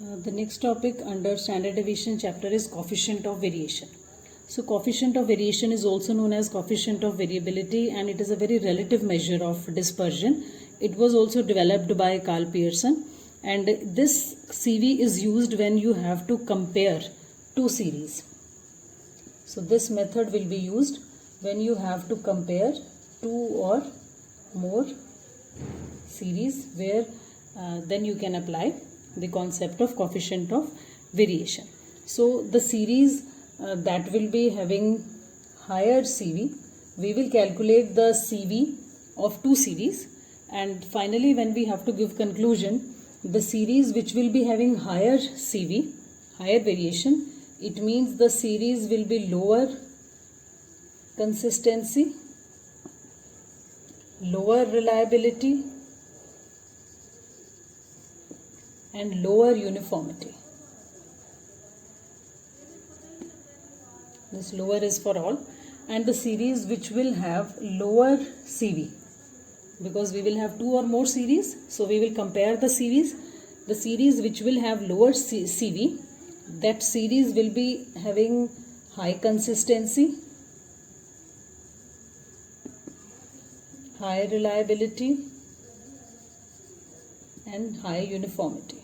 The next topic under standard deviation chapter is coefficient of variation. So coefficient of variation is also known as coefficient of variability, and it is a very relative measure of dispersion. It was also developed by Carl Pearson, and this CV is used when you have to compare two series. So this method will be used when you have to compare two or more series, where then you can apply the concept of coefficient of variation. So the series that will be having higher CV, we will calculate the CV of two series, and finally when we have to give conclusion, the series which will be having higher CV, higher variation, it means the series will be lower consistency, lower reliability, and lower uniformity. This lower is for all. And the series which will have lower CV, because we will have two or more series, so we will compare the series. The series which will have lower CV, that series will be having high consistency, high reliability, and high uniformity.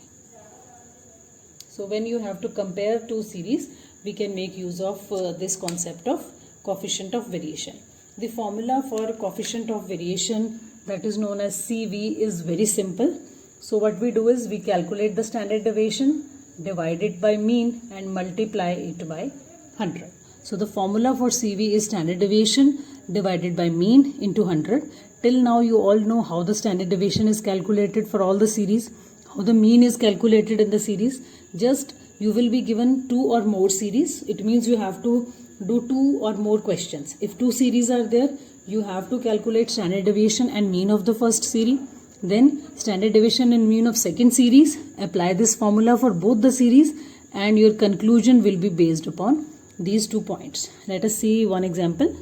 So when you have to compare two series, we can make use of this concept of coefficient of variation. The formula for coefficient of variation, that is known as CV, is very simple. So what we do is we calculate the standard deviation, divide it by mean, and multiply it by 100. So the formula for CV is standard deviation divided by mean into 100. Till now you all know how the standard deviation is calculated for all the series, how the mean is calculated in the series. Just you will be given two or more series. It means you have to do two or more questions. If two series are there, you have to calculate standard deviation and mean of the first series, then standard deviation and mean of second series, apply this formula for both the series, and your conclusion will be based upon these 2 points. Let us see one example.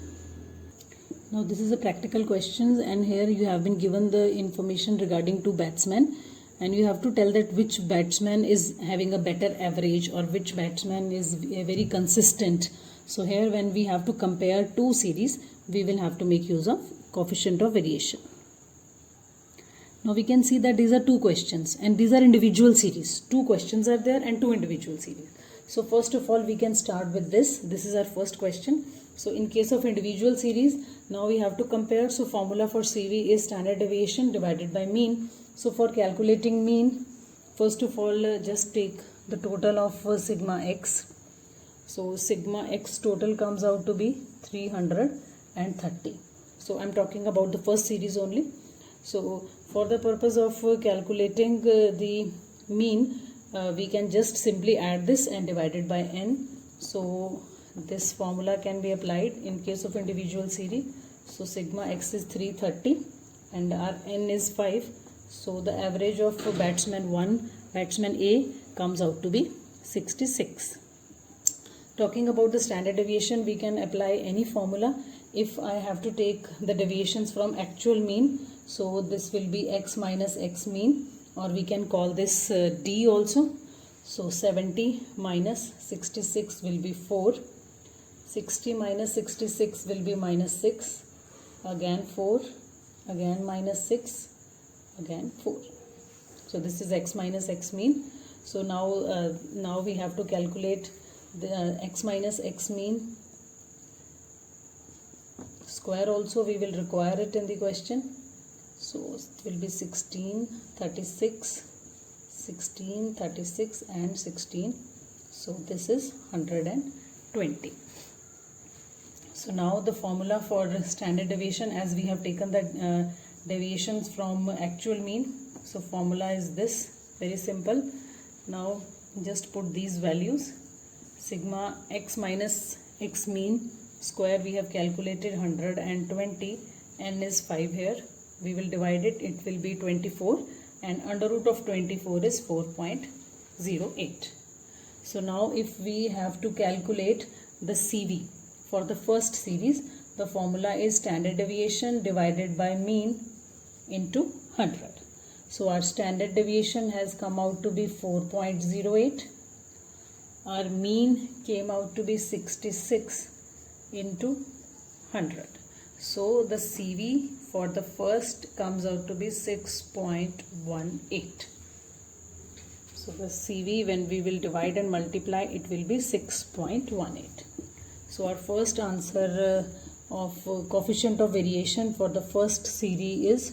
Now this is a practical question, and here you have been given the information regarding two batsmen, and you have to tell that which batsman is having a better average or which batsman is very consistent. So here when we have to compare two series, we will have to make use of coefficient of variation. Now we can see that these are two questions, and these are individual series. Two questions are there and two individual series. So first of all, we can start with this. This is our first question. So in case of individual series, now we have to compare. So formula for CV is standard deviation divided by mean. So for calculating mean, first of all, just take the total of sigma x. So sigma x total comes out to be 330. So I'm talking about the first series only. So for the purpose of calculating the mean, we can just simply add this and divide it by n. So this formula can be applied in case of individual series. So sigma x is 330 and our n is 5. So the average of batsman A comes out to be 66. Talking about the standard deviation, we can apply any formula. If I have to take the deviations from actual mean, so this will be x minus x mean, or we can call this D also. So 70 minus 66 will be 4. 60 minus 66 will be minus 6. Again 4. Again minus 6. Again 4. So this is x minus x mean. So now we have to calculate the x minus x mean square also. We will require it in the question. So it will be 16, 36, 16, 36 and 16. So this is 120. So now the formula for standard deviation, as we have taken the deviations from actual mean. So formula is this, very simple. Now just put these values. Sigma x minus x mean square we have calculated 120, n is 5 here. We will divide it, it will be 24, and under root of 24 is 4.08. So now if we have to calculate the CV for the first series, the formula is standard deviation divided by mean into 100. So our standard deviation has come out to be 4.08. Our mean came out to be 66 into 100. So the CV for the first comes out to be 6.18. So the CV, when we will divide and multiply, it will be 6.18. So our first answer of coefficient of variation for the first series is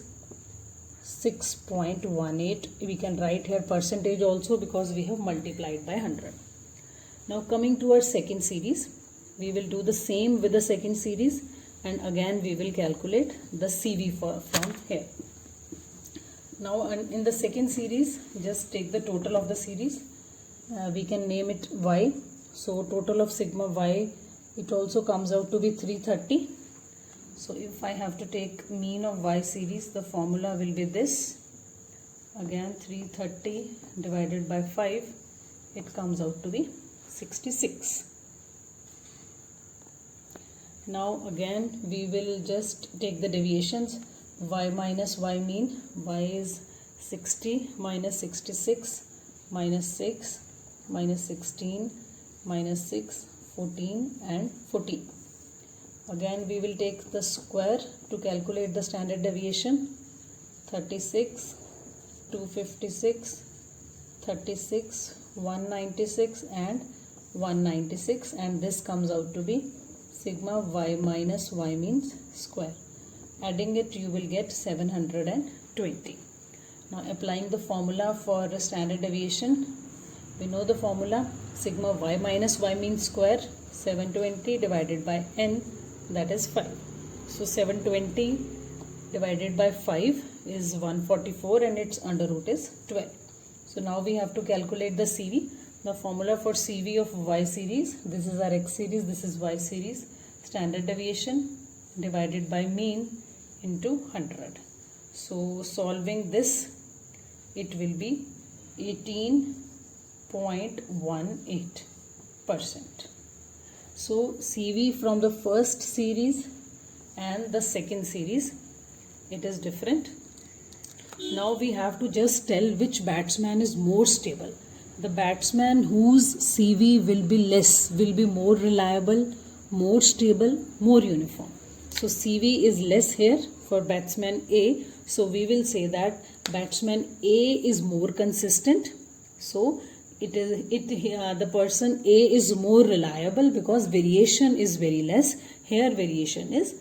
6.18. We can write here percentage also because we have multiplied by 100. Now coming to our second series, we will do the same with the second series, and again we will calculate the CV from here. Now in the second series, just take the total of the series. We can name it Y. So total of sigma Y, it also comes out to be 330. So if I have to take mean of Y series, the formula will be this. Again 330 divided by 5, it comes out to be 66. Now again we will just take the deviations. Y minus Y mean. Y is 60 minus 66 minus 6 minus 16 minus 6, 14 and 14. Again we will take the square to calculate the standard deviation. 36, 256, 36, 196 and 196, and this comes out to be sigma Y minus Y means square. Adding it, you will get 720. Now applying the formula for the standard deviation, we know the formula. Sigma Y minus Y means square, 720 divided by n, that is 5. So 720 divided by 5 is 144 and its under root is 12. So now we have to calculate the CV. The formula for CV of Y series, this is our X series, this is Y series. Standard deviation divided by mean into 100. So solving this, it will be 18.18%. So CV from the first series and the second series, it is different. Now we have to just tell which batsman is more stable. The batsman whose CV will be less will be more reliable, more stable, more uniform. So CV is less here for batsman A. So we will say that batsman A is more consistent. So the person A is more reliable because variation is very less. Here variation is